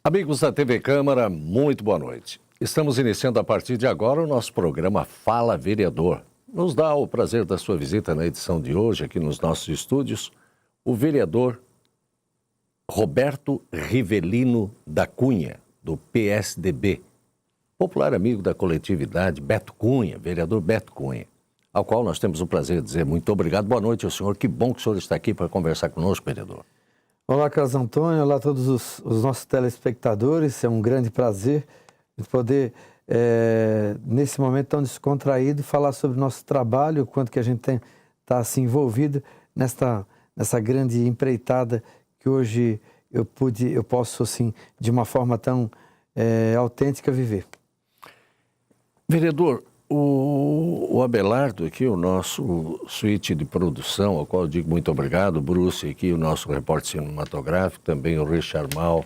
Amigos da TV Câmara, muito boa noite. Estamos iniciando a partir de agora o nosso programa Fala Vereador. Nos dá o prazer da sua visita na edição de hoje, aqui nos nossos estúdios, o vereador Roberto Rivelino da Cunha, do PSDB, popular amigo da coletividade Beto Cunha, vereador Beto Cunha, ao qual nós temos o prazer de dizer muito obrigado. Boa noite ao senhor, que bom que o senhor está aqui para conversar conosco, vereador. Olá, Carlos Antônio, olá a todos os nossos telespectadores, é um grande prazer poder, nesse momento tão descontraído, falar sobre o nosso trabalho, o quanto que a gente está assim, envolvido nessa grande empreitada que hoje eu posso, assim, de uma forma tão autêntica, viver. Vereador, o Abelardo aqui, o nosso suíte de produção, ao qual eu digo muito obrigado, o Bruce aqui, o nosso repórter cinematográfico, também o Richard Mal,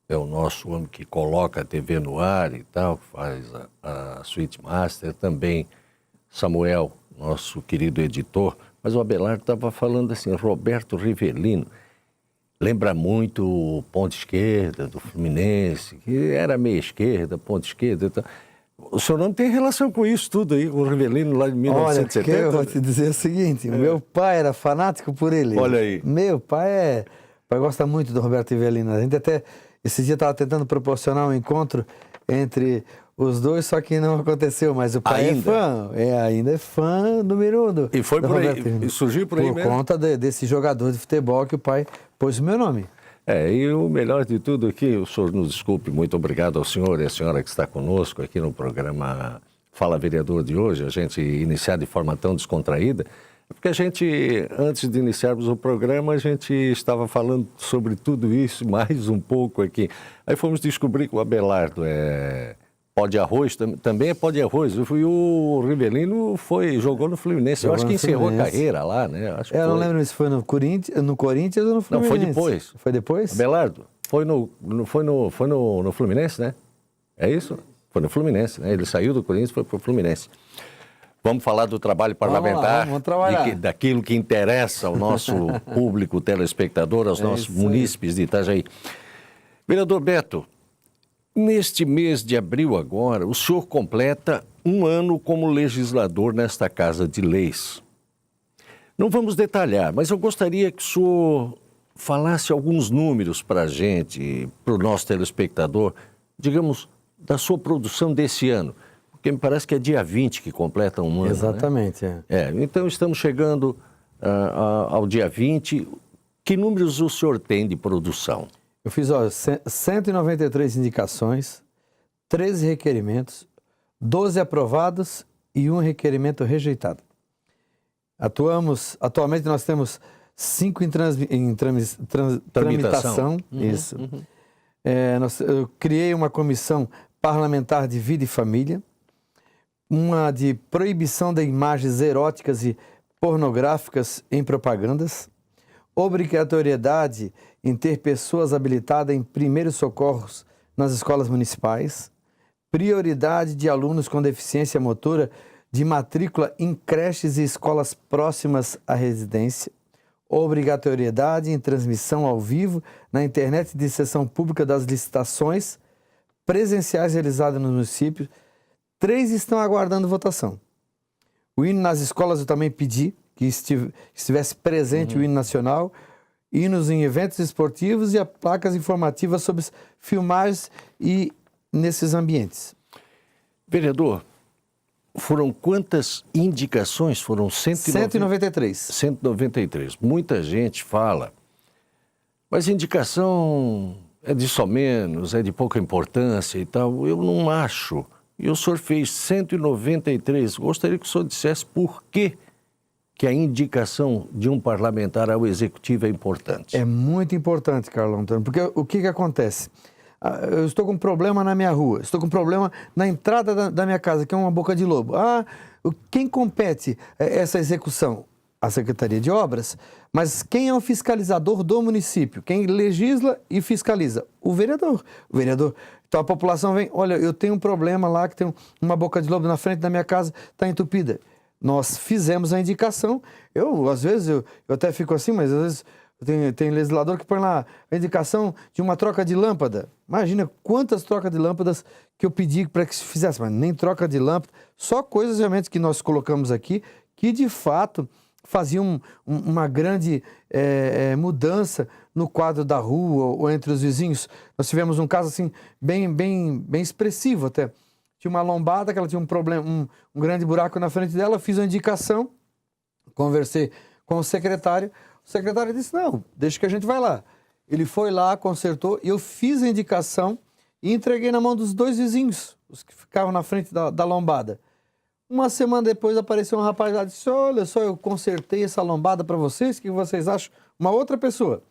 é o nosso homem que coloca a TV no ar e tal, que faz a Suite Master, também Samuel, nosso querido editor, mas o Abelardo estava falando assim, Roberto Rivelino, lembra muito o ponto esquerda do Fluminense, que era meia esquerda, ponto esquerda e tal. O seu nome tem relação com isso tudo aí, com o Rivelino lá de 1970? Olha, eu vou te dizer o seguinte, meu pai era fanático por ele. Olha aí. Meu pai gosta muito do Roberto Rivelino. A gente até, esse dia estava tentando proporcionar um encontro entre os dois, só que não aconteceu, mas o pai ainda é fã número um do E foi do por Roberto aí, e surgiu por aí mesmo? Por conta desse jogador de futebol que o pai pôs o meu nome. E o melhor de tudo aqui, o senhor nos desculpe, muito obrigado ao senhor e à senhora que está conosco aqui no programa Fala Vereador de hoje, a gente iniciar de forma tão descontraída, porque a gente, antes de iniciarmos o programa, a gente estava falando sobre tudo isso, mais um pouco aqui. Aí fomos descobrir que o Abelardo pó de arroz, também é pó de arroz. E o Rivelino jogou no Fluminense. Eu acho que encerrou a carreira lá, né? Acho que eu não lembro se foi no Corinthians ou no Fluminense. Não, foi depois. Foi depois? Abelardo, foi no Fluminense, né? É isso? Foi no Fluminense, né? Ele saiu do Corinthians e foi para o Fluminense. Vamos falar do trabalho parlamentar, vamos trabalhar. Daquilo que interessa ao nosso público telespectador, aos nossos munícipes de Itajaí. Vereador Beto, neste mês de abril agora, o senhor completa um ano como legislador nesta Casa de Leis. Não vamos detalhar, mas eu gostaria que o senhor falasse alguns números para a gente, para o nosso telespectador, digamos, da sua produção desse ano. Porque me parece que é dia 20 que completa um ano. Exatamente. Né? Então estamos chegando ao dia 20. Que números o senhor tem de produção? Eu fiz 193 indicações, 13 requerimentos, 12 aprovados e um requerimento rejeitado. Atualmente nós temos 5 em tramitação. Isso. Eu criei uma comissão parlamentar de vida e família, uma de proibição de imagens eróticas e pornográficas em propagandas, obrigatoriedade em ter pessoas habilitadas em primeiros socorros nas escolas municipais, prioridade de alunos com deficiência motora de matrícula em creches e escolas próximas à residência, obrigatoriedade em transmissão ao vivo na internet de sessão pública das licitações presenciais realizadas nos municípios. 3 estão aguardando votação. O hino nas escolas eu também pedi que estivesse presente o hino nacional, hinos em eventos esportivos e placas informativas sobre filmagens e nesses ambientes. Vereador, foram quantas indicações? Foram 193. 193. Muita gente fala, mas indicação é de só menos, é de pouca importância e tal. Eu não acho. E o senhor fez 193. Gostaria que o senhor dissesse por que a indicação de um parlamentar ao executivo é importante. É muito importante, Carlos Antônio, porque o que acontece? Eu estou com um problema na minha rua, estou com um problema na entrada da minha casa, que é uma boca de lobo. Quem compete essa execução? A Secretaria de Obras, mas quem é o fiscalizador do município? Quem legisla e fiscaliza? O vereador. Então a população vem, olha, eu tenho um problema lá que tem uma boca de lobo na frente da minha casa, está entupida. Nós fizemos a indicação, às vezes eu até fico assim, mas às vezes Tem legislador que põe lá a indicação de uma troca de lâmpada. Imagina quantas trocas de lâmpadas que eu pedi para que se fizesse, mas nem troca de lâmpada, só coisas realmente que nós colocamos aqui que de fato faziam uma grande mudança no quadro da rua ou entre os vizinhos. Nós tivemos um caso assim bem expressivo até. Tinha uma lombada que ela tinha um problema, um grande buraco na frente dela, fiz uma indicação, conversei com o secretário disse, não, deixa que a gente vai lá. Ele foi lá, consertou, e eu fiz a indicação e entreguei na mão dos 2 vizinhos, os que ficavam na frente da lombada. Uma semana depois apareceu um rapaz lá e disse, olha só, eu consertei essa lombada para vocês, o que vocês acham? Uma outra pessoa.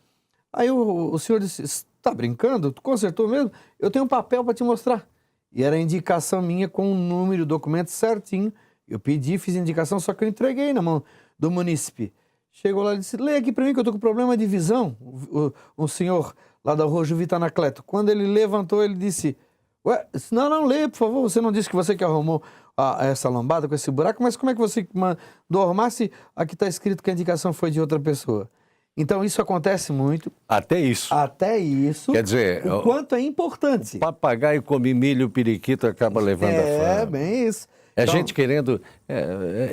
Aí o senhor disse, está brincando? Tu consertou mesmo? Eu tenho um papel para te mostrar. E era a indicação minha com o número, o documento certinho. Eu pedi, fiz a indicação, só que eu entreguei na mão do munícipe. Chegou lá e disse, lê aqui para mim que eu estou com problema de visão. O senhor lá da rua Juvita Anacleto. Quando ele levantou, ele disse, ué, não, lê, por favor. Você não disse que você que arrumou essa lombada com esse buraco, mas como é que você mandou arrumar se aqui está escrito que a indicação foi de outra pessoa? Então, isso acontece muito. Até isso. Até isso. Quer dizer, o quanto é importante. O papagaio come milho, o periquito acaba levando a fama. É, bem isso. É então, gente querendo...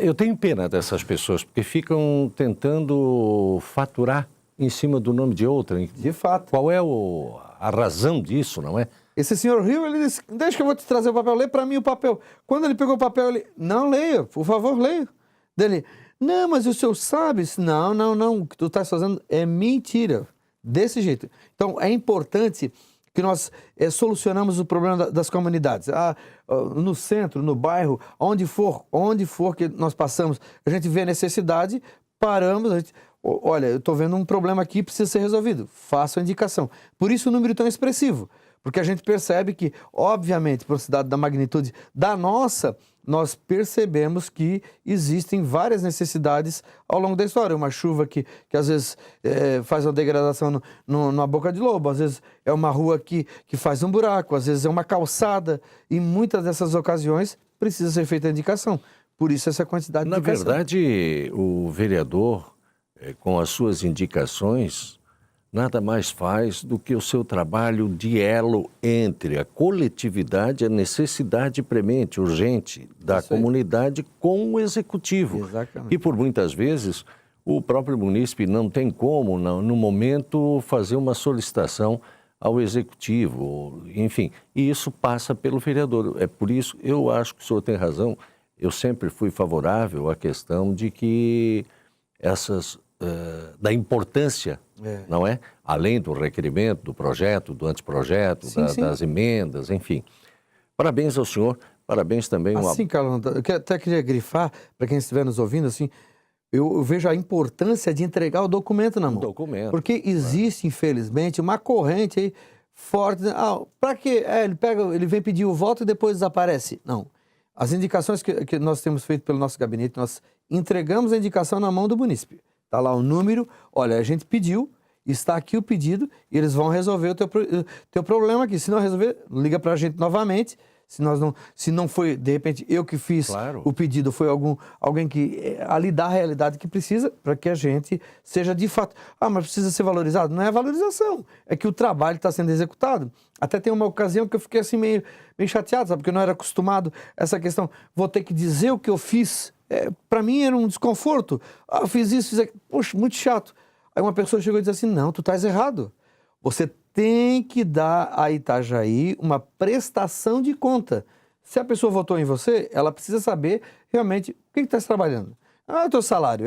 eu tenho pena dessas pessoas, porque ficam tentando faturar em cima do nome de outra. De fato. Qual é a razão disso, não é? Esse senhor Rio, ele disse, deixa que eu vou te trazer o papel, lê para mim o papel. Quando ele pegou o papel, ele, não leia, por favor, leia. Dele, não, mas o senhor sabe? Não, o que tu estás fazendo é mentira. Desse jeito. Então, é importante que nós solucionamos o problema das comunidades. No centro, no bairro, onde for que nós passamos, a gente vê a necessidade, paramos, olha, eu estou vendo um problema aqui, precisa ser resolvido. Faça a indicação. Por isso o número tão expressivo. Porque a gente percebe que, obviamente, por cidade da magnitude da nossa, nós percebemos que existem várias necessidades ao longo da história. Uma chuva que às vezes faz uma degradação numa boca de lobo, às vezes é uma rua que faz um buraco, às vezes é uma calçada. E muitas dessas ocasiões precisa ser feita a indicação. Por isso essa quantidade de indicação. Na verdade, o vereador, com as suas indicações, nada mais faz do que o seu trabalho de elo entre a coletividade e a necessidade premente, urgente da comunidade com o executivo. Exatamente. E por muitas vezes o próprio munícipe não tem como, no momento, fazer uma solicitação ao executivo, enfim. E isso passa pelo vereador. É por isso, eu acho que o senhor tem razão, eu sempre fui favorável à questão de que da importância, não é? Além do requerimento, do projeto, do anteprojeto, das emendas, enfim. Parabéns ao senhor, parabéns também... Assim, Carlos, eu até queria grifar, para quem estiver nos ouvindo, assim, eu vejo a importância de entregar o documento na mão. Porque existe, infelizmente, uma corrente aí forte. Para quê? Ele vem pedir o voto e depois desaparece. Não. As indicações que nós temos feito pelo nosso gabinete, nós entregamos a indicação na mão do munícipe. Está lá o número, olha, a gente pediu, está aqui o pedido e eles vão resolver o teu problema aqui. Se não resolver, liga para a gente novamente. Se não foi, de repente, eu que fiz o pedido, foi alguém que ali dá a realidade que precisa para que a gente seja de fato... mas precisa ser valorizado? Não é valorização, é que o trabalho está sendo executado. Até tem uma ocasião que eu fiquei assim meio chateado, sabe? Porque eu não era acostumado a essa questão, vou ter que dizer o que eu fiz. Para mim era um desconforto. Eu fiz isso, fiz aquilo. Poxa, muito chato. Aí uma pessoa chegou e disse assim, não, tu estás errado. Você tem que dar a Itajaí uma prestação de conta. Se a pessoa votou em você, ela precisa saber realmente o que está trabalhando. O teu salário,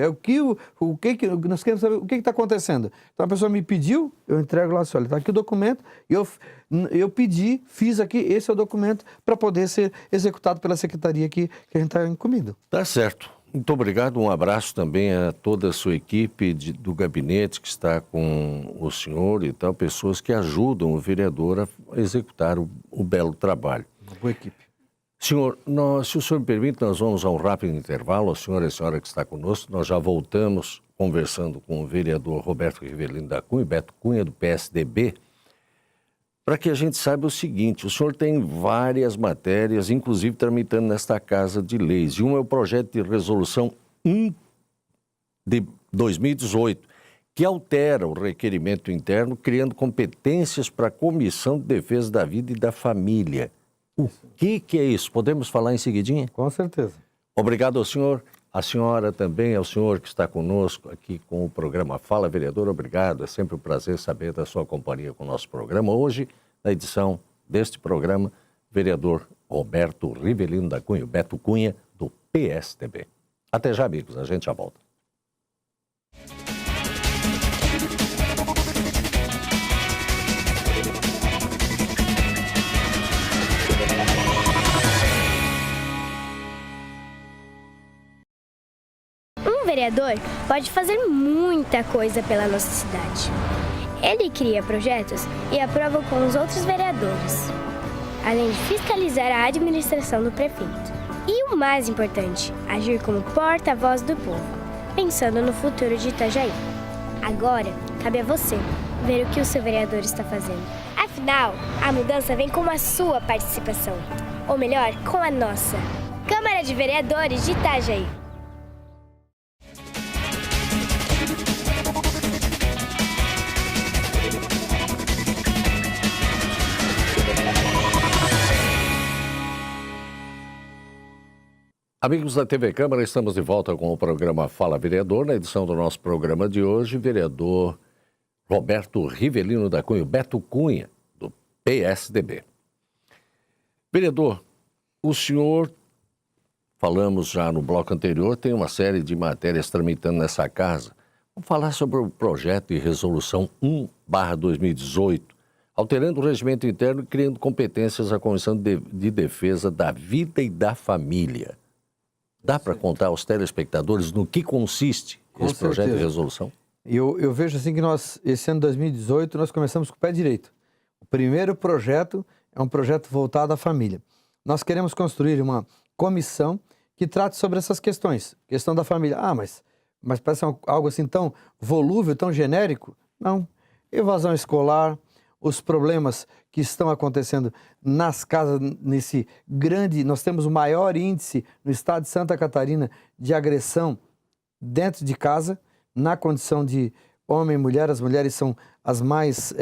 nós queremos saber o que está acontecendo. Então a pessoa me pediu, eu entrego lá, olha, está aqui o documento, eu pedi, fiz aqui, esse é o documento para poder ser executado pela secretaria que a gente está incumbido. Tá certo. Muito obrigado, um abraço também a toda a sua equipe do gabinete que está com o senhor e tal, pessoas que ajudam o vereador a executar o belo trabalho. Uma boa equipe. Senhor, se o senhor me permite, nós vamos a um rápido intervalo, o senhor e a senhora que está conosco, nós já voltamos conversando com o vereador Roberto Rivelino da Cunha, Beto Cunha, do PSDB, para que a gente saiba o seguinte, o senhor tem várias matérias, inclusive tramitando nesta Casa de Leis, e um é o projeto de resolução 1 de 2018, que altera o requerimento interno, criando competências para a Comissão de Defesa da Vida e da Família. O que é isso? Podemos falar em seguidinha? Com certeza. Obrigado ao senhor, a senhora também, ao senhor que está conosco aqui com o programa Fala Vereador, obrigado. É sempre um prazer saber da sua companhia com o nosso programa. Hoje, na edição deste programa, vereador Roberto Rivelino da Cunha, Beto Cunha, do PSDB. Até já, amigos, a gente já volta. Um vereador pode fazer muita coisa pela nossa cidade. Ele cria projetos e aprova com os outros vereadores, além de fiscalizar a administração do prefeito. E o mais importante, agir como porta-voz do povo, pensando no futuro de Itajaí. Agora, cabe a você ver o que o seu vereador está fazendo. Afinal, a mudança vem com a sua participação, ou melhor, com a nossa. Câmara de Vereadores de Itajaí. Amigos da TV Câmara, estamos de volta com o programa Fala Vereador. Na edição do nosso programa de hoje, vereador Roberto Rivelino da Cunha, Beto Cunha, do PSDB. Vereador, o senhor, falamos já no bloco anterior, tem uma série de matérias tramitando nessa casa. Vamos falar sobre o projeto de resolução 1/2018, alterando o regimento interno e criando competências à Comissão de Defesa da Vida e da Família. Dá para contar aos telespectadores no que consiste esse projeto de resolução? Eu vejo assim que esse ano 2018, nós começamos com o pé direito. O primeiro projeto é um projeto voltado à família. Nós queremos construir uma comissão que trate sobre essas questões. Questão da família. Mas parece algo assim tão volúvel, tão genérico? Não. Evasão escolar, os problemas que estão acontecendo nas casas, nós temos o maior índice no estado de Santa Catarina de agressão dentro de casa, na condição de homem e mulher. As mulheres são as mais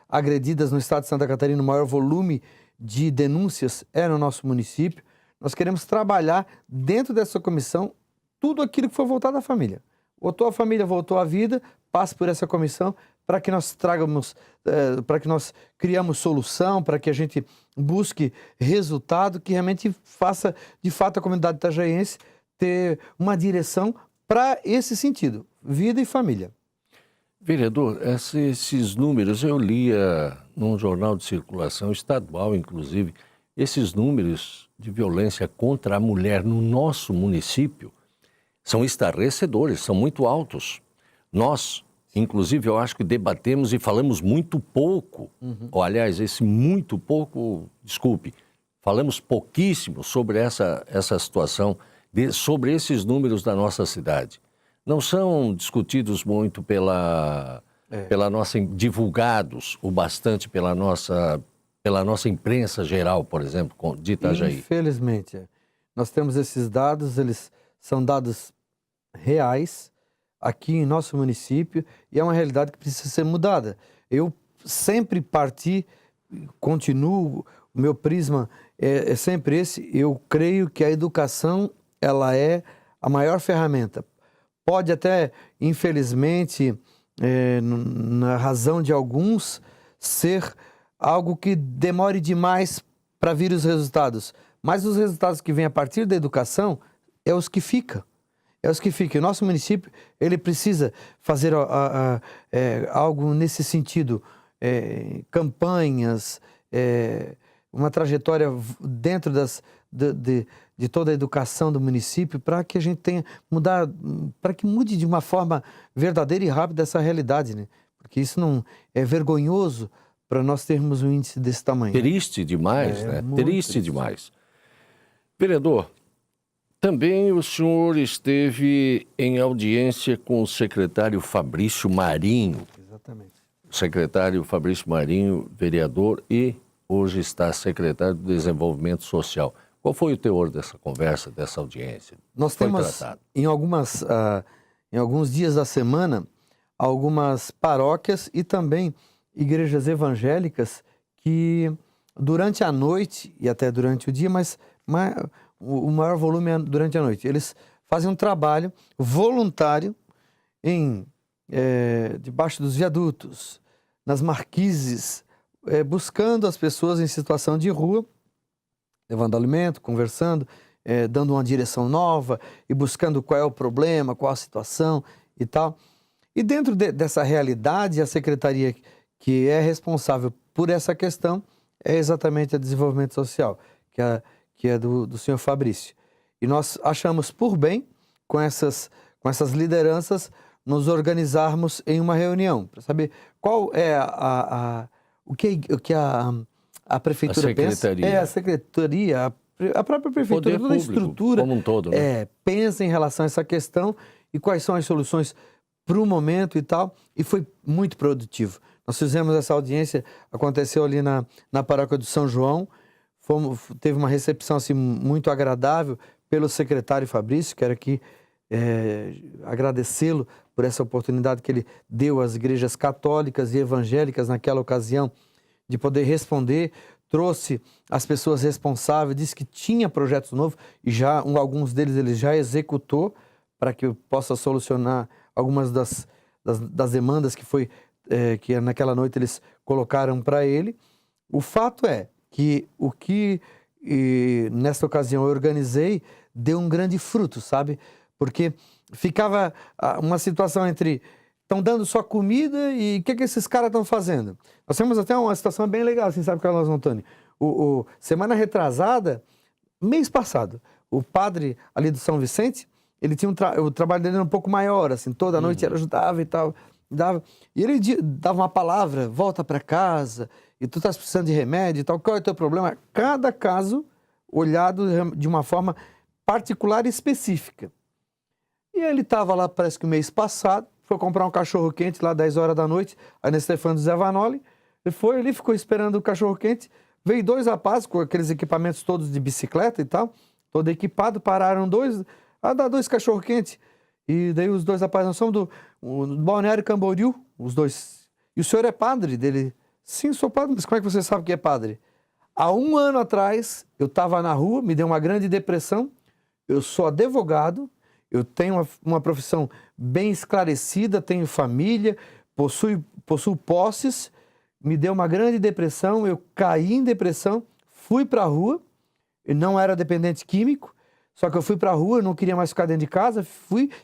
agredidas no estado de Santa Catarina, o maior volume de denúncias é no nosso município. Nós queremos trabalhar dentro dessa comissão tudo aquilo que for voltado à família. Voltou a família, voltou a vida, passe por essa comissão para que nós para que nós criamos solução, para que a gente busque resultado que realmente faça, de fato, a comunidade itajaiense ter uma direção para esse sentido, vida e família. Vereador, esses números eu lia num jornal de circulação estadual, inclusive, esses números de violência contra a mulher no nosso município são estarrecedores, são muito altos. Nós, inclusive, eu acho que debatemos e falamos muito pouco, ou aliás, falamos pouquíssimo sobre essa situação, sobre esses números da nossa cidade. Não são discutidos muito pela nossa, divulgados o bastante pela nossa imprensa geral, por exemplo, de Itajaí. Infelizmente, nós temos esses dados, eles são dados reais aqui em nosso município e é uma realidade que precisa ser mudada. Eu sempre continuo, o meu prisma é sempre esse, eu creio que a educação, ela é a maior ferramenta. Pode até, infelizmente, na razão de alguns, ser algo que demore demais para vir os resultados. Mas os resultados que vêm a partir da educação é os que ficam. O nosso município, ele precisa fazer algo nesse sentido, campanhas, uma trajetória dentro de toda a educação do município para que a gente para que mude de uma forma verdadeira e rápida essa realidade, né? Porque isso não é vergonhoso para nós termos um índice desse tamanho. Triste demais, né? Triste demais. Vereador, também o senhor esteve em audiência com o secretário Fabrício Marinho. Exatamente. O secretário Fabrício Marinho, vereador, e hoje está secretário de Desenvolvimento Social. Qual foi o teor dessa conversa, dessa audiência? Nós temos, em alguns dias da semana, algumas paróquias e também igrejas evangélicas que durante a noite e até durante o dia, mas o maior volume é durante a noite. Eles fazem um trabalho voluntário debaixo dos viadutos, nas marquises, buscando as pessoas em situação de rua, levando alimento, conversando, dando uma direção nova e buscando qual é o problema, qual a situação e tal. E dentro dessa realidade, a secretaria que é responsável por essa questão é exatamente a Desenvolvimento Social, que é do senhor Fabrício. E nós achamos por bem, com essas lideranças, nos organizarmos em uma reunião, para saber qual é o que a prefeitura pensa. A secretaria, a própria prefeitura, toda a estrutura como um todo, né? Pensa em relação a essa questão e quais são as soluções para o momento e tal, e foi muito produtivo. Nós fizemos essa audiência, aconteceu ali na paróquia do São João, teve uma recepção assim, muito agradável pelo secretário Fabrício, quero aqui agradecê-lo por essa oportunidade que ele deu às igrejas católicas e evangélicas naquela ocasião de poder responder, trouxe as pessoas responsáveis, disse que tinha projetos novos e já alguns deles ele já executou para que eu possa solucionar algumas das demandas que naquela noite eles colocaram para ele. O fato é que o que nesta ocasião eu organizei deu um grande fruto, sabe? Porque ficava uma situação entre estão dando só comida e o que esses caras estão fazendo? Nós temos até uma situação bem legal, assim, sabe, Carlos Antônio? Semana retrasada, mês passado, o padre ali do São Vicente, ele tinha o trabalho dele era um pouco maior, assim, toda noite ele ajudava e tal, e ele dava uma palavra, volta para casa, e tu estás precisando de remédio e tal, qual é o teu problema? Cada caso olhado de uma forma particular e específica. E ele estava lá, parece que o mês passado, foi comprar um cachorro-quente lá 10 horas da noite, aí na Stefano Zevanoli, ele foi ali, ficou esperando o cachorro-quente, veio 2 rapazes com aqueles equipamentos todos de bicicleta e tal, todo equipado, pararam 2, dá 2 cachorro-quente, e daí os 2 rapazes, nós somos do Balneário Camboriú, os 2, e o senhor é padre dele? Sim, sou padre, mas como é que você sabe que é padre? Há 1 ano atrás, eu estava na rua, me deu uma grande depressão, eu sou advogado, eu tenho uma profissão bem esclarecida, tenho família, possuo posses, me deu uma grande depressão, eu caí em depressão, fui para a rua, eu não era dependente químico, só que eu fui para a rua, eu não queria mais ficar dentro de casa,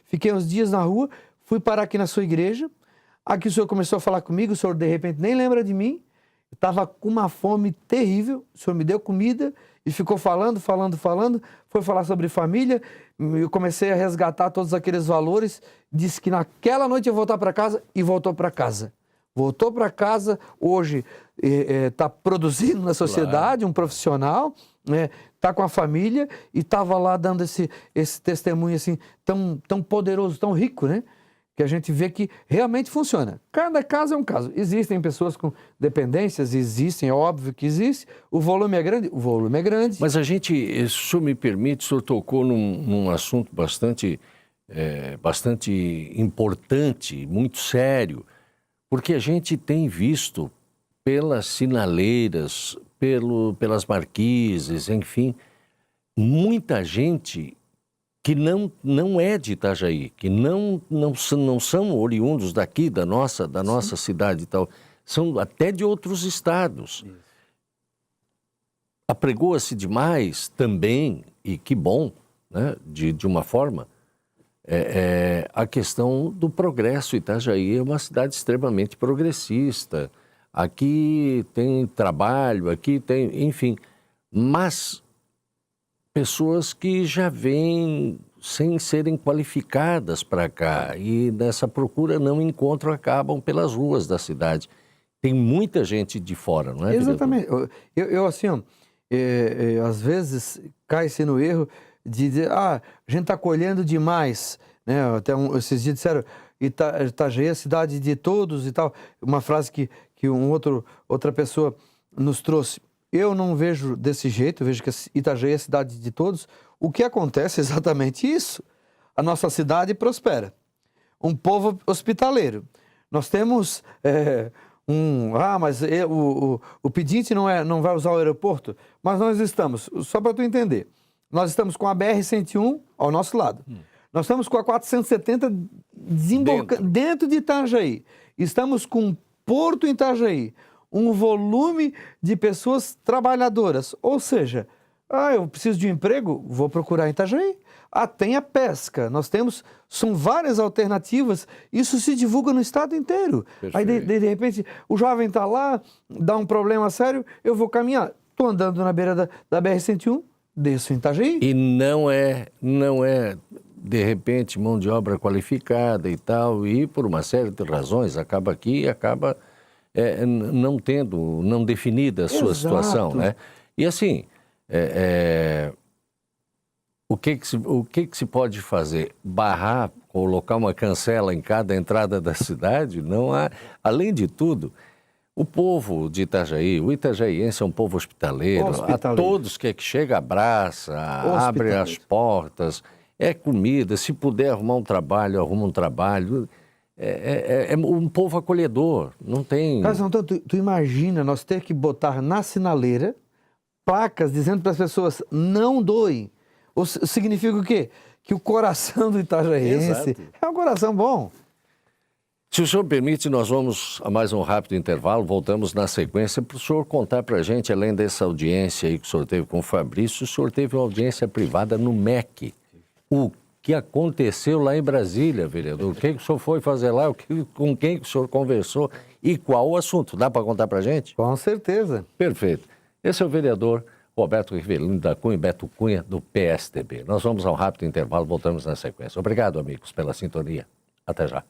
fiquei uns dias na rua, fui parar aqui na sua igreja, aqui o senhor começou a falar comigo, o senhor de repente nem lembra de mim, eu estava com uma fome terrível, o senhor me deu comida e ficou falando, foi falar sobre família, eu comecei a resgatar todos aqueles valores, disse que naquela noite eu ia voltar para casa e voltou para casa. Voltou para casa, hoje está produzindo na sociedade, um profissional, está com a família e estava lá dando esse testemunho assim, tão poderoso, tão rico, né? Que a gente vê que realmente funciona. Cada caso é um caso. Existem pessoas com dependências, é óbvio que existe. O volume é grande? O volume é grande. Mas a gente, se o senhor me permite, o senhor tocou num assunto bastante importante, muito sério, porque a gente tem visto pelas sinaleiras, pelas marquises, enfim, muita gente que não é de Itajaí, que não são oriundos daqui, da nossa cidade e tal, são até de outros estados. Isso. Apregoa-se demais também, e que bom, né, de uma forma, a questão do progresso. Itajaí é uma cidade extremamente progressista, aqui tem trabalho, aqui tem, enfim, mas pessoas que já vêm sem serem qualificadas para cá e nessa procura não encontram, acabam pelas ruas da cidade. Tem muita gente de fora, não é? Exatamente. Eu assim, às vezes cai-se no erro de dizer, a gente está colhendo demais, né? Até esses dias disseram, Itajaí é a cidade de todos e tal. Uma frase que outra pessoa nos trouxe. Eu não vejo desse jeito, eu vejo que Itajaí é a cidade de todos. O que acontece é exatamente isso. A nossa cidade prospera. Um povo hospitaleiro. Nós temos mas o pedinte não vai usar o aeroporto, mas nós estamos, só para tu entender, nós estamos com a BR-101 ao nosso lado. Nós estamos com a 470 dentro de Itajaí. Estamos com um porto em Itajaí, um volume de pessoas trabalhadoras. Ou seja, eu preciso de um emprego, vou procurar em Itajaí. Tem a pesca, são várias alternativas, isso se divulga no estado inteiro. Perfeito. Aí, de repente, o jovem está lá, dá um problema sério, eu vou caminhar. Estou andando na beira da BR-101, desço em Itajaí. E não é, de repente, mão de obra qualificada e tal, e por uma série de razões, acaba não definida a sua situação, né? E assim, o que se pode fazer? Barrar, colocar uma cancela em cada entrada da cidade? Não há. Além de tudo, o povo de Itajaí, o itajaiense é um povo hospitaleiro. A todos que chega, abraça, abre as portas, é comida. Se puder arrumar um trabalho, arruma um trabalho. É um povo acolhedor, não tem... Mas, então, tu imagina nós ter que botar na sinaleira placas dizendo para as pessoas não doem. Significa o quê? Que o coração do itajaiense é um coração bom. Se o senhor permite, nós vamos a mais um rápido intervalo, voltamos na sequência para o senhor contar para a gente, além dessa audiência aí que o senhor teve com o Fabrício, o senhor teve uma audiência privada no MEC. O que aconteceu lá em Brasília, vereador? O que o senhor foi fazer lá? Com quem o senhor conversou? E qual o assunto? Dá para contar para a gente? Com certeza. Perfeito. Esse é o vereador Roberto Rivelino da Cunha, Beto Cunha, do PSDB. Nós vamos a um rápido intervalo, voltamos na sequência. Obrigado, amigos, pela sintonia. Até já.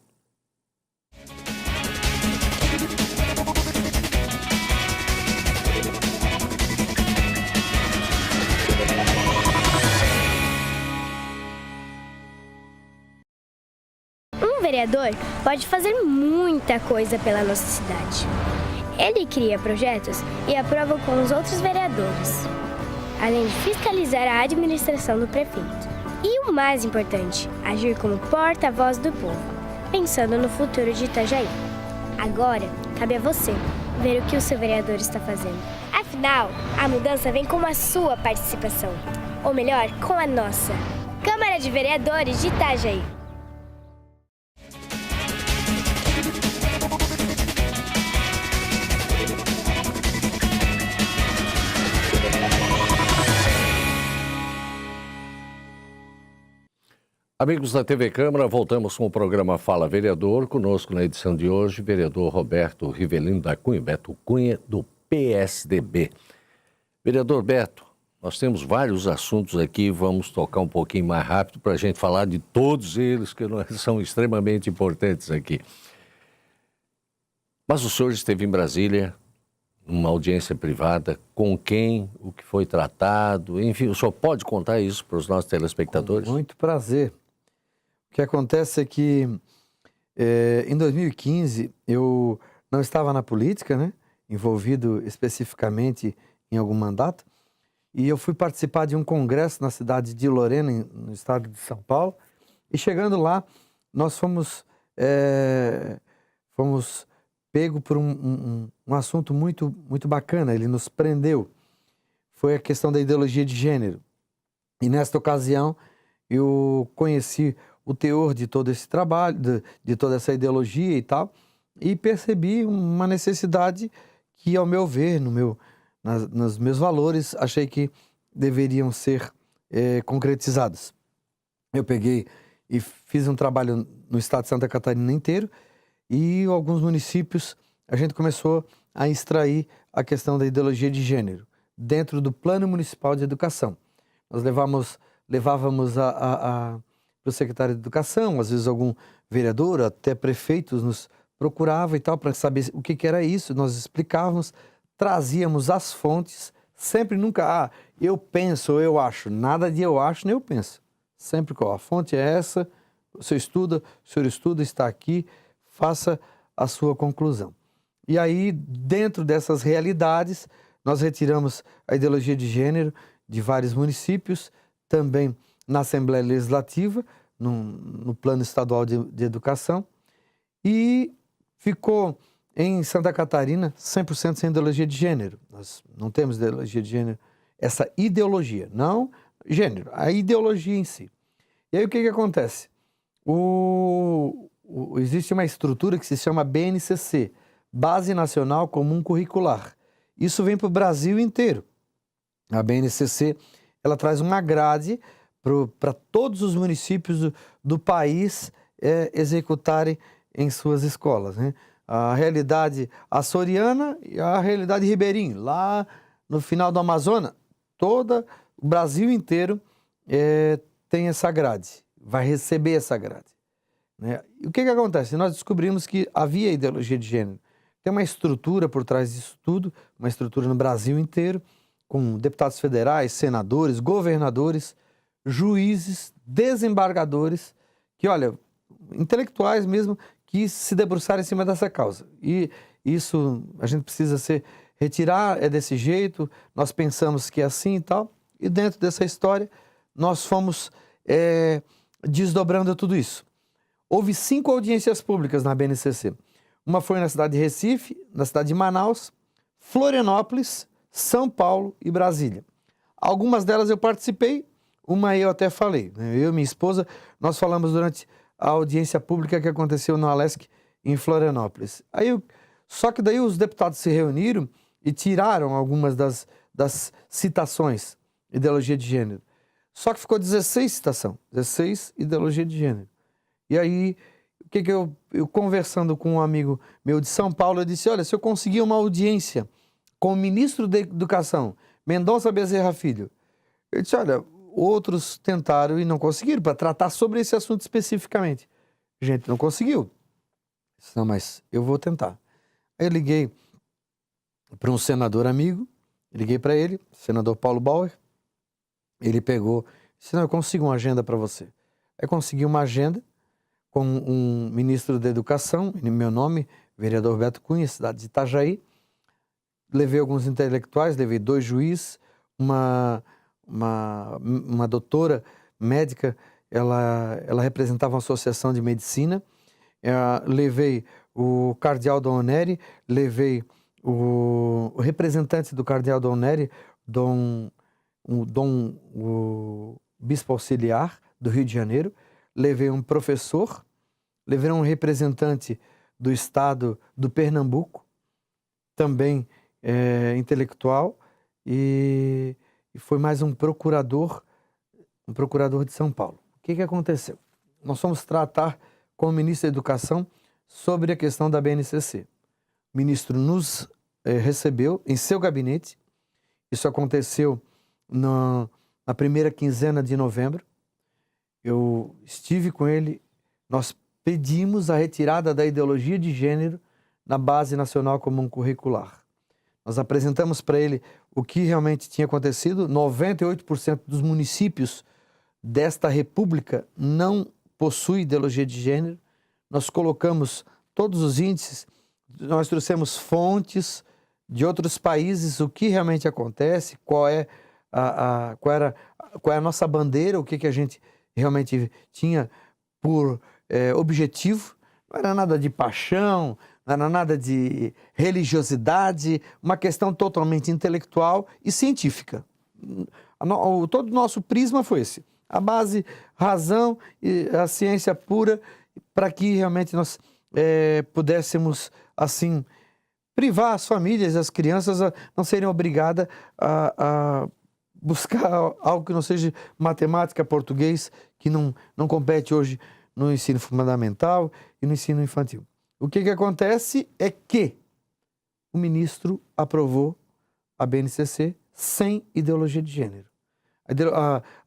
Um vereador pode fazer muita coisa pela nossa cidade. Ele cria projetos e aprova com os outros vereadores, além de fiscalizar a administração do prefeito. E o mais importante, agir como porta-voz do povo, pensando no futuro de Itajaí. Agora, cabe a você ver o que o seu vereador está fazendo. Afinal, a mudança vem com a sua participação, ou melhor, com a nossa. Câmara de Vereadores de Itajaí. Amigos da TV Câmara, voltamos com o programa Fala Vereador. Conosco na edição de hoje, vereador Roberto Rivelino da Cunha, Beto Cunha, do PSDB. Vereador Beto, nós temos vários assuntos aqui, vamos tocar um pouquinho mais rápido para a gente falar de todos eles, que são extremamente importantes aqui. Mas o senhor esteve em Brasília, numa audiência privada, com quem, o que foi tratado, enfim, o senhor pode contar isso para os nossos telespectadores? Com muito prazer. O que acontece é que em 2015 eu não estava na política, né? Envolvido especificamente em algum mandato, e eu fui participar de um congresso na cidade de Lorena, no estado de São Paulo, e chegando lá, nós fomos pego por um assunto muito bacana, ele nos prendeu. Foi a questão da ideologia de gênero. E nesta ocasião eu conheci o teor de todo esse trabalho, de toda essa ideologia e tal, e percebi uma necessidade que, ao meu ver, nos meus valores, achei que deveriam ser concretizados. Eu peguei e fiz um trabalho no estado de Santa Catarina inteiro, e alguns municípios a gente começou a extrair a questão da ideologia de gênero dentro do Plano Municipal de Educação. Nós levávamos para o secretário de Educação, às vezes algum vereador, até prefeitos nos procurava e tal, para saber o que era isso. Nós explicávamos, trazíamos as fontes, sempre nunca, eu penso ou eu acho, nada de eu acho nem eu penso. Sempre a fonte é essa, o senhor estuda, está aqui, faça a sua conclusão. E aí, dentro dessas realidades, nós retiramos a ideologia de gênero de vários municípios, também na Assembleia Legislativa, no Plano Estadual de Educação, e ficou em Santa Catarina 100% sem ideologia de gênero. Nós não temos ideologia de gênero, essa ideologia, não gênero, a ideologia em si. E aí o que acontece? Existe uma estrutura que se chama BNCC, Base Nacional Comum Curricular. Isso vem para o Brasil inteiro. A BNCC, ela traz uma grade para todos os municípios do país executarem em suas escolas, né? A realidade açoriana e a realidade ribeirinha, lá no final do Amazonas, todo o Brasil inteiro tem essa grade, vai receber essa grade, né? E o que acontece? Nós descobrimos que havia ideologia de gênero. Tem uma estrutura por trás disso tudo, uma estrutura no Brasil inteiro, com deputados federais, senadores, governadores, juízes, desembargadores, que, olha, intelectuais mesmo, que se debruçaram em cima dessa causa. E isso a gente precisa retirar, é desse jeito, nós pensamos que é assim e tal, e dentro dessa história nós fomos desdobrando tudo isso. Houve 5 audiências públicas na BNCC. Uma foi na cidade de Recife, na cidade de Manaus, Florianópolis, São Paulo e Brasília. Algumas delas eu participei, uma eu até falei, né? Eu e minha esposa, nós falamos durante a audiência pública que aconteceu no Alesc, em Florianópolis. Só que daí os deputados se reuniram e tiraram algumas das citações, ideologia de gênero. Só que ficou 16 citação, 16 ideologia de gênero. E aí, o que eu conversando com um amigo meu de São Paulo, eu disse, olha, se eu conseguir uma audiência com o ministro da Educação, Mendonça Bezerra Filho, eu disse, olha, outros tentaram e não conseguiram, para tratar sobre esse assunto especificamente. Gente, não conseguiu. Eu disse, não, mas eu vou tentar. Aí eu liguei para um senador amigo, liguei para ele, senador Paulo Bauer, ele pegou, disse, não, eu consigo uma agenda para você. Aí consegui uma agenda com um ministro da Educação, em meu nome, vereador Beto Cunha, cidade de Itajaí. Levei alguns intelectuais, levei 2 juízes, uma doutora médica, ela representava uma associação de medicina. Levei o cardeal Dom Oneri, levei o representante do cardeal Dom Oneri, o bispo auxiliar do Rio de Janeiro, levei um professor, levei um representante do estado do Pernambuco, também intelectual, e foi mais um procurador de São Paulo. O que aconteceu? Nós fomos tratar com o ministro da Educação sobre a questão da BNCC. O ministro nos recebeu em seu gabinete. Isso aconteceu na primeira quinzena de novembro. Eu estive com ele, nós pedimos a retirada da ideologia de gênero na Base Nacional Comum Curricular. Nós apresentamos para ele o que realmente tinha acontecido. 98% dos municípios desta república não possui ideologia de gênero. Nós colocamos todos os índices, nós trouxemos fontes de outros países, o que realmente acontece, qual é a nossa bandeira, o que a gente realmente tinha por objetivo. Não era nada de paixão, não era nada de religiosidade, uma questão totalmente intelectual e científica. Todo o nosso prisma foi esse. A base, razão e a ciência pura, para que realmente nós pudéssemos, assim, privar as famílias, as crianças a não serem obrigadas a buscar algo que não seja matemática, português, que não compete hoje no ensino fundamental e no ensino infantil. O que acontece é que o ministro aprovou a BNCC sem ideologia de gênero.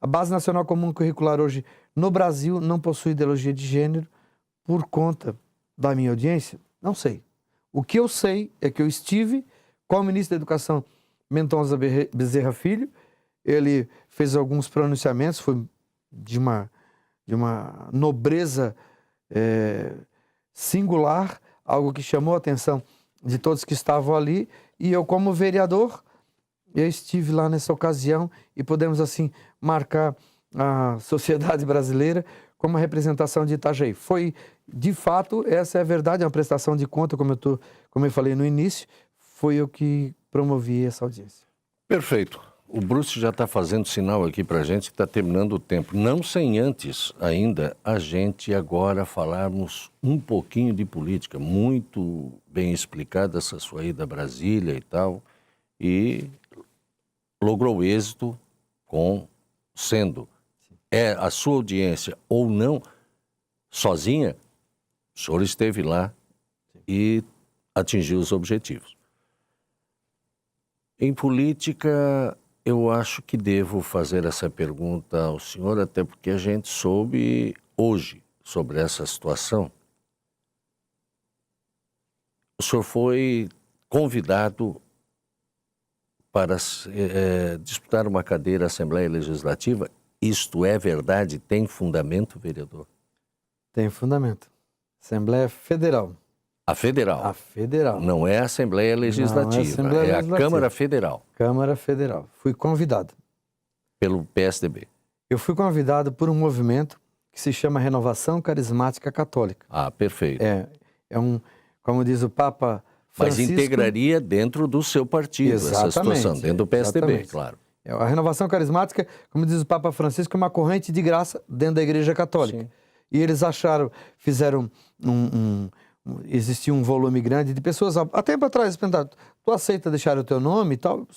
A Base Nacional Comum Curricular hoje no Brasil não possui ideologia de gênero por conta da minha audiência? Não sei. O que eu sei é que eu estive com o ministro da Educação, Mendonça Bezerra Filho. Ele fez alguns pronunciamentos, foi de uma nobreza singular, algo que chamou a atenção de todos que estavam ali. E eu, como vereador, eu estive lá nessa ocasião e podemos, assim, marcar a sociedade brasileira como a representação de Itajaí. Foi, de fato, essa é a verdade, é uma prestação de conta, como eu falei no início, foi eu que promovi essa audiência. Perfeito. O Bruce já está fazendo sinal aqui para a gente que está terminando o tempo. Não sem antes ainda a gente agora falarmos um pouquinho de política. Muito bem explicada essa sua ida a Brasília e tal. E logrou êxito sendo a sua audiência ou não sozinha, o senhor esteve lá e atingiu os objetivos. Em política, eu acho que devo fazer essa pergunta ao senhor, até porque a gente soube hoje sobre essa situação. O senhor foi convidado para disputar uma cadeira à Assembleia Legislativa. Isto é verdade? Tem fundamento, vereador? Tem fundamento. Assembleia Federal. A Federal? A Federal. Não é a Assembleia Legislativa, é a Câmara Federal. Câmara Federal. Fui convidado. Pelo PSDB? Eu fui convidado por um movimento que se chama Renovação Carismática Católica. Ah, perfeito. Como diz o Papa Francisco... Mas integraria dentro do seu partido essa situação, dentro do PSDB, exatamente. Claro. A Renovação Carismática, como diz o Papa Francisco, é uma corrente de graça dentro da Igreja Católica. Sim. E eles fizeram existia um volume grande de pessoas, há tempo atrás, perguntaram, tu aceita deixar o teu nome e tal?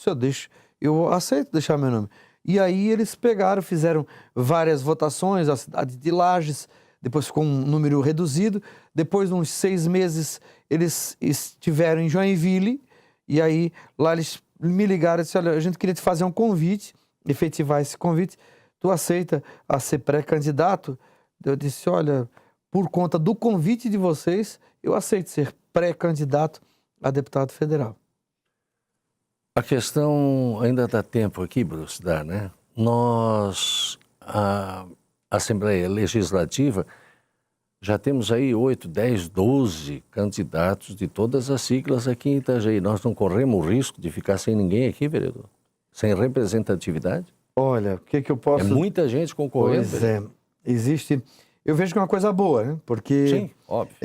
Eu aceito deixar meu nome. E aí eles fizeram várias votações, a cidade de Lages, depois ficou um número reduzido, depois de uns 6 meses eles estiveram em Joinville, e aí lá eles me ligaram e disseram, olha, a gente queria te fazer um convite, efetivar esse convite, tu aceita a ser pré-candidato? Eu disse, olha, por conta do convite de vocês, eu aceito ser pré-candidato a deputado federal. A questão, ainda dá tempo aqui, Bruce, dá, né? Nós, a Assembleia Legislativa, já temos aí 8, 10, 12 candidatos de todas as siglas aqui em Itajaí. Nós não corremos o risco de ficar sem ninguém aqui, vereador? Sem representatividade? Olha, o que eu posso... É muita gente concorrendo. Pois é, existe... Eu vejo que é uma coisa boa, né? Porque sim, óbvio.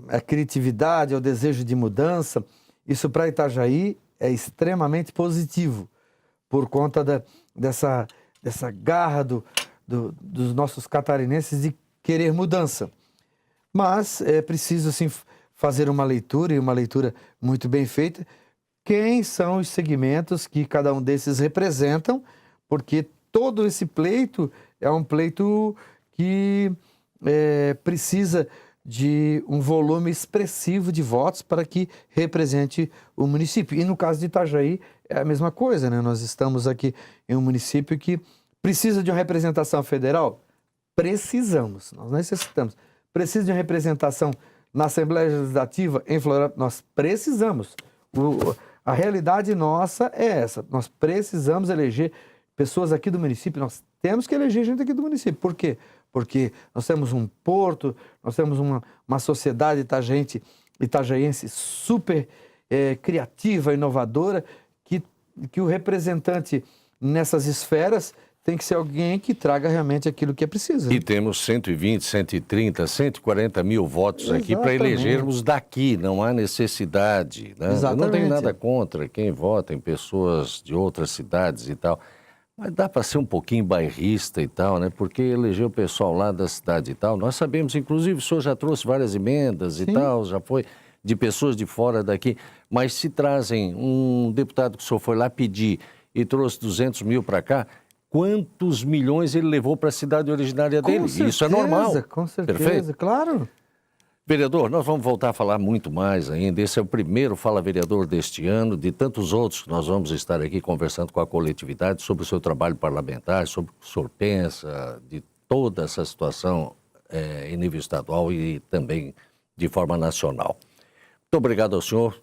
A criatividade, o desejo de mudança, isso para Itajaí é extremamente positivo, por conta dessa garra dos nossos catarinenses de querer mudança. Mas é preciso, assim, fazer uma leitura, e uma leitura muito bem feita, quem são os segmentos que cada um desses representam, porque todo esse pleito é um pleito que precisa de um volume expressivo de votos para que represente o município. E no caso de Itajaí é a mesma coisa, né? Nós estamos aqui em um município que precisa de uma representação federal? Precisamos, nós necessitamos. Precisa de uma representação na Assembleia Legislativa em Florianópolis? Nós precisamos. A realidade nossa é essa. Nós precisamos eleger pessoas aqui do município, nós temos que eleger gente aqui do município. Por quê? Porque nós temos um porto, nós temos uma sociedade itajaiense super criativa, inovadora, que o representante nessas esferas tem que ser alguém que traga realmente aquilo que é preciso. E temos 120, 130, 140 mil votos aqui para elegermos daqui, não há necessidade. Né? Eu não tenho nada contra quem vota em pessoas de outras cidades e tal. Mas dá para ser um pouquinho bairrista e tal, né? Porque eleger o pessoal lá da cidade e tal. Nós sabemos, inclusive, o senhor já trouxe várias emendas e tal, já foi de pessoas de fora daqui. Mas se trazem um deputado que o senhor foi lá pedir e trouxe 200 mil para cá, quantos milhões ele levou para a cidade originária dele? Com certeza, isso é normal. Com certeza, perfeito? Claro. Vereador, nós vamos voltar a falar muito mais ainda. Esse é o primeiro Fala Vereador deste ano, de tantos outros que nós vamos estar aqui conversando com a coletividade sobre o seu trabalho parlamentar, sobre o que o senhor pensa, de toda essa situação em nível estadual e também de forma nacional. Muito obrigado ao senhor.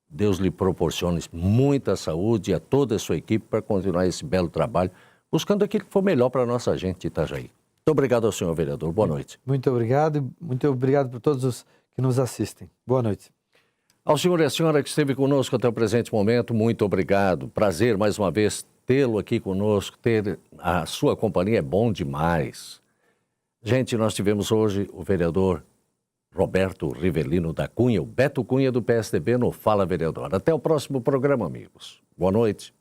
Deus lhe proporcione muita saúde e a toda a sua equipe para continuar esse belo trabalho, buscando aquilo que for melhor para a nossa gente de Itajaí. Muito obrigado ao senhor, vereador. Boa noite. Muito obrigado por todos os que nos assistem. Boa noite. Ao senhor e à senhora que esteve conosco até o presente momento, muito obrigado. Prazer, mais uma vez, tê-lo aqui conosco. Ter a sua companhia é bom demais. Gente, nós tivemos hoje o vereador Roberto Rivelino da Cunha, o Beto Cunha do PSDB no Fala Vereador. Até o próximo programa, amigos. Boa noite.